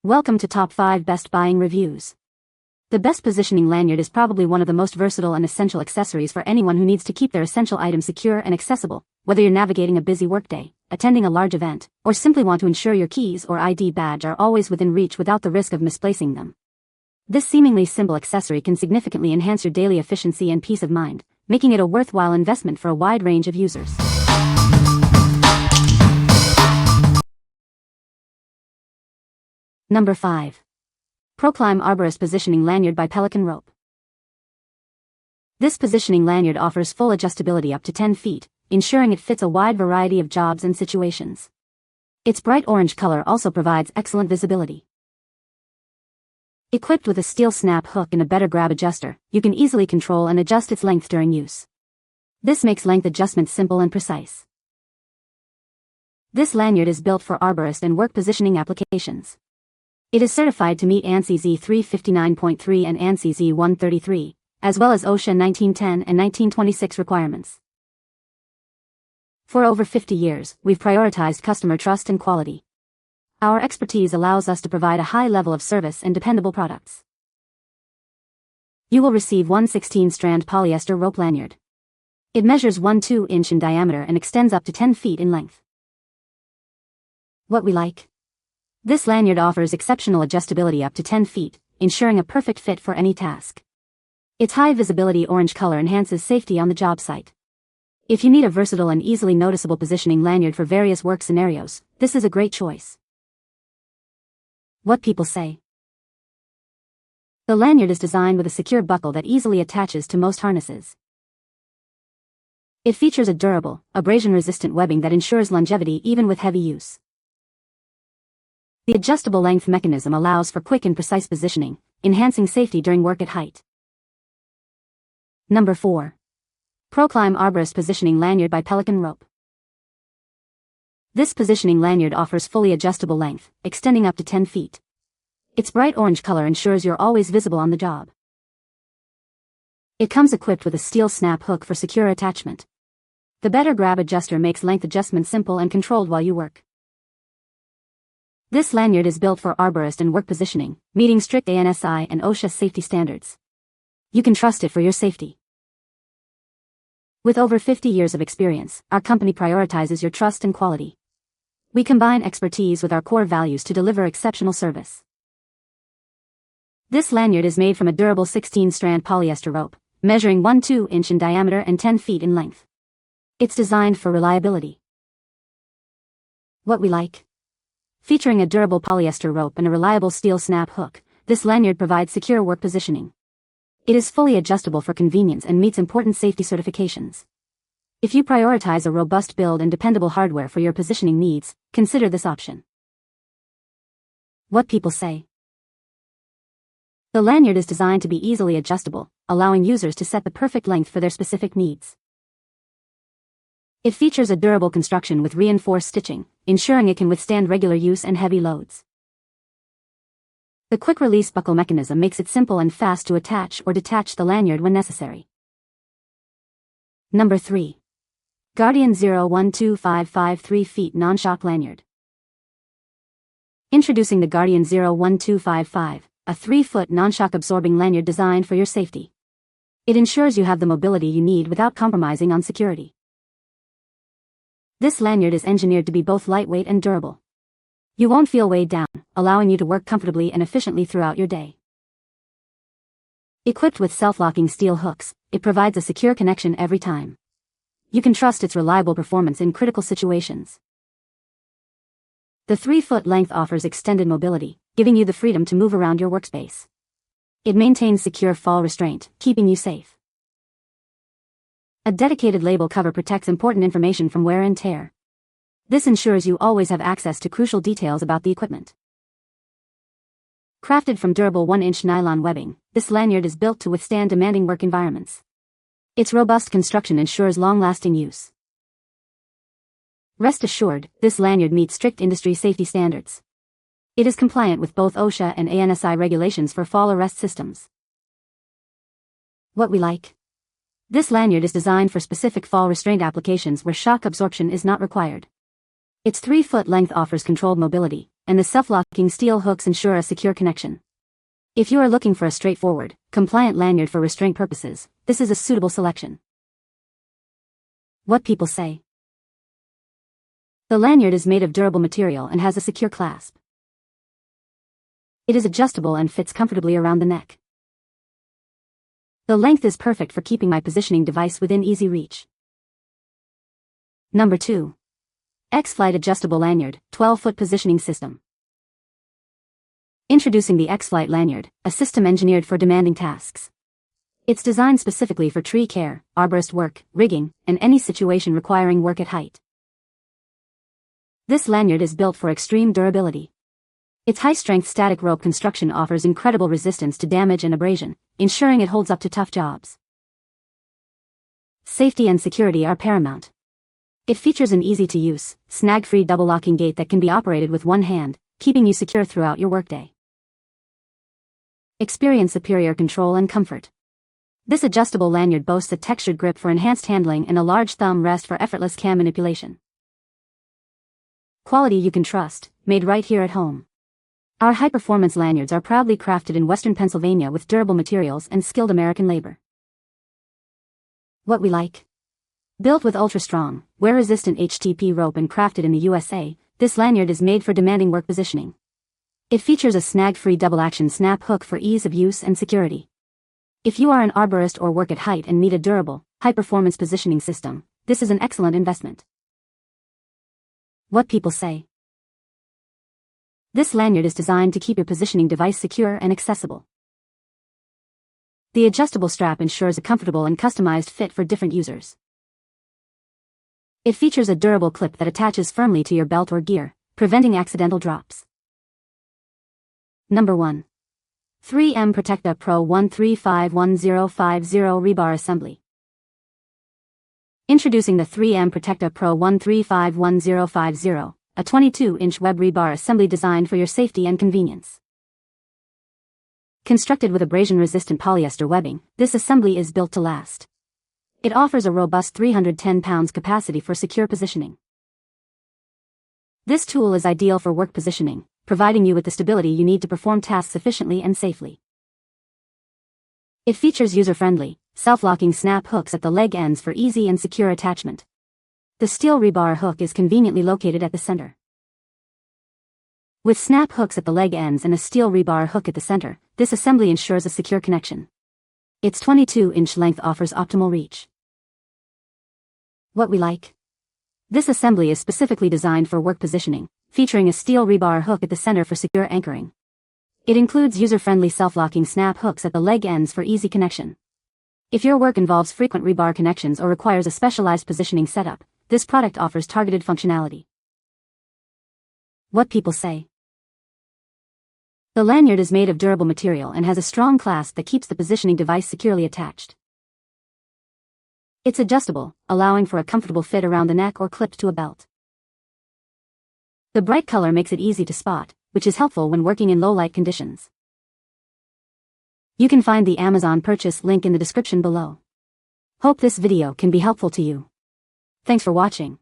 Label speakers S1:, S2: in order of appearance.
S1: Welcome to Top 5 Best Buying Reviews. The Best Positioning Lanyard is probably one of the most versatile and essential accessories for anyone who needs to keep their essential items secure and accessible, whether you're navigating a busy workday, attending a large event, or simply want to ensure your keys or ID badge are always within reach without the risk of misplacing them. This seemingly simple accessory can significantly enhance your daily efficiency and peace of mind, making it a worthwhile investment for a wide range of users. Number 5. ProClimb Arborist Positioning Lanyard by Pelican Rope. This positioning lanyard offers full adjustability up to 10 feet, ensuring it fits a wide variety of jobs and situations. Its bright orange color also provides excellent visibility. Equipped with a steel snap hook and a better grab adjuster, you can easily control and adjust its length during use. This makes length adjustment simple and precise. This lanyard is built for arborist and work positioning applications. It is certified to meet ANSI Z359.3 and ANSI Z133, as well as OSHA 1910 and 1926 requirements. For over 50 years, we've prioritized customer trust and quality. Our expertise allows us to provide a high level of service and dependable products. You will receive one 16-strand polyester rope lanyard. It measures 1/2 inch in diameter and extends up to 10 feet in length. What we like? This lanyard offers exceptional adjustability up to 10 feet, ensuring a perfect fit for any task. Its high visibility orange color enhances safety on the job site. If you need a versatile and easily noticeable positioning lanyard for various work scenarios, this is a great choice. What people say. The lanyard is designed with a secure buckle that easily attaches to most harnesses. It features a durable, abrasion-resistant webbing that ensures longevity even with heavy use. The adjustable length mechanism allows for quick and precise positioning, enhancing safety during work at height. Number 4. ProClimb Arborist Positioning Lanyard by Pelican Rope. This positioning lanyard offers fully adjustable length, extending up to 10 feet. Its bright orange color ensures you're always visible on the job. It comes equipped with a steel snap hook for secure attachment. The better grab adjuster makes length adjustment simple and controlled while you work. This lanyard is built for arborist and work positioning, meeting strict ANSI and OSHA safety standards. You can trust it for your safety. With over 50 years of experience, our company prioritizes your trust and quality. We combine expertise with our core values to deliver exceptional service. This lanyard is made from a durable 16-strand polyester rope, measuring 1/2 inch in diameter and 10 feet in length. It's designed for reliability. What we like? Featuring a durable polyester rope and a reliable steel snap hook, this lanyard provides secure work positioning. It is fully adjustable for convenience and meets important safety certifications. If you prioritize a robust build and dependable hardware for your positioning needs, consider this option. What people say. The lanyard is designed to be easily adjustable, allowing users to set the perfect length for their specific needs. It features a durable construction with reinforced stitching, ensuring it can withstand regular use and heavy loads. The quick-release buckle mechanism makes it simple and fast to attach or detach the lanyard when necessary. Number 3. Guardian 01255 3-feet non-shock lanyard. Introducing the Guardian 01255, a 3-foot non-shock absorbing lanyard designed for your safety. It ensures you have the mobility you need without compromising on security. This lanyard is engineered to be both lightweight and durable. You won't feel weighed down, allowing you to work comfortably and efficiently throughout your day. Equipped with self-locking steel hooks, it provides a secure connection every time. You can trust its reliable performance in critical situations. The 3-foot length offers extended mobility, giving you the freedom to move around your workspace. It maintains secure fall restraint, keeping you safe. A dedicated label cover protects important information from wear and tear. This ensures you always have access to crucial details about the equipment. Crafted from durable 1-inch nylon webbing, this lanyard is built to withstand demanding work environments. Its robust construction ensures long-lasting use. Rest assured, this lanyard meets strict industry safety standards. It is compliant with both OSHA and ANSI regulations for fall arrest systems. What we like? This lanyard is designed for specific fall restraint applications where shock absorption is not required. Its 3-foot length offers controlled mobility, and the self-locking steel hooks ensure a secure connection. If you are looking for a straightforward, compliant lanyard for restraint purposes, this is a suitable selection. What people say. The lanyard is made of durable material and has a secure clasp. It is adjustable and fits comfortably around the neck. The length is perfect for keeping my positioning device within easy reach. Number 2. X-Flight Adjustable Lanyard, 12-foot Positioning System. Introducing the X-Flight Lanyard, a system engineered for demanding tasks. It's designed specifically for tree care, arborist work, rigging, and any situation requiring work at height. This lanyard is built for extreme durability. Its high-strength static rope construction offers incredible resistance to damage and abrasion, ensuring it holds up to tough jobs. Safety and security are paramount. It features an easy-to-use, snag-free double-locking gate that can be operated with one hand, keeping you secure throughout your workday. Experience superior control and comfort. This adjustable lanyard boasts a textured grip for enhanced handling and a large thumb rest for effortless cam manipulation. Quality you can trust, made right here at home. Our high-performance lanyards are proudly crafted in Western Pennsylvania with durable materials and skilled American labor. What we like. Built with ultra-strong, wear-resistant HTP rope and crafted in the USA, this lanyard is made for demanding work positioning. It features a snag-free double-action snap hook for ease of use and security. If you are an arborist or work at height and need a durable, high-performance positioning system, this is an excellent investment. What people say. This lanyard is designed to keep your positioning device secure and accessible. The adjustable strap ensures a comfortable and customized fit for different users. It features a durable clip that attaches firmly to your belt or gear, preventing accidental drops. Number 1. 3M Protecta Pro 1351050 Rebar Assembly. Introducing the 3M Protecta Pro 1351050, a 22-inch web rebar assembly designed for your safety and convenience. Constructed with abrasion-resistant polyester webbing, this assembly is built to last. It offers a robust 310 pounds capacity for secure positioning. This tool is ideal for work positioning, providing you with the stability you need to perform tasks efficiently and safely. It features user-friendly, self-locking snap hooks at the leg ends for easy and secure attachment. The steel rebar hook is conveniently located at the center. With snap hooks at the leg ends and a steel rebar hook at the center, this assembly ensures a secure connection. Its 22-inch length offers optimal reach. What we like. This assembly is specifically designed for work positioning, featuring a steel rebar hook at the center for secure anchoring. It includes user-friendly self-locking snap hooks at the leg ends for easy connection. If your work involves frequent rebar connections or requires a specialized positioning setup, this product offers targeted functionality. What people say. The lanyard is made of durable material and has a strong clasp that keeps the positioning device securely attached. It's adjustable, allowing for a comfortable fit around the neck or clipped to a belt. The bright color makes it easy to spot, which is helpful when working in low-light conditions. You can find the Amazon purchase link in the description below. Hope this video can be helpful to you. Thanks for watching.